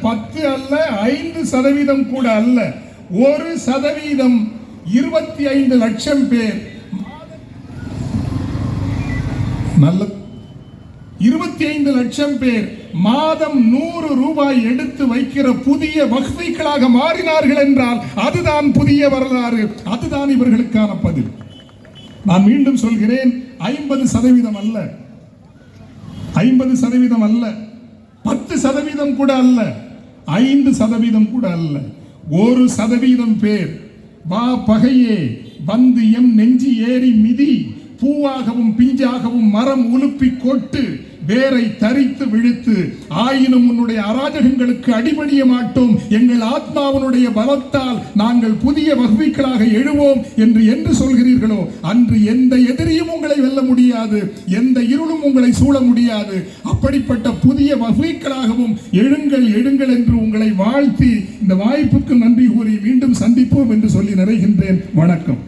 10 அல்ல, 5% கூட அல்ல, 1%, 25 லட்சம் பேர், நல்ல 25 லட்சம் பேர் மாதம் 100 ரூபாய் எடுத்து வைக்கிற புதிய வக்ஃபீக்களாக மாறினார்கள் என்றால் அதுதான் புதிய வரலாறு, அதுதான் இவர்களுக்கான பதில். நான் மீண்டும் சொல்கிறேன், 50% அல்ல, 50% அல்ல, 10% கூட அல்ல, 5% கூட அல்ல, 1% பேர் வா பகையே வந்து எம் நெஞ்சி ஏறி மிதி, பூவாகவும் பிஞ்சாகவும் மரம் உலுப்பி கொட்டு, வேரை தரித்து விழுத்து, ஆயினும் உன்னுடைய அராஜகங்களுக்கு அடிபணிய மாட்டோம், எங்கள் ஆத்மாவனுடைய பலத்தால் நாங்கள் புதிய வக்ஃபீக்களாக எழுவோம் என்று சொல்கிறீர்களோ அன்று எந்த எதிரியும் உங்களை வெல்ல முடியாது, எந்த இருளும் உங்களை சூழ முடியாது. அப்படிப்பட்ட புதிய வக்ஃபீக்களாகவும் எழுங்கள் எழுங்கள் என்று உங்களை வாழ்த்தி இந்த வாய்ப்புக்கு நன்றி கூறி மீண்டும் சந்திப்போம் என்று சொல்லி நிறைகின்றேன். வணக்கம்.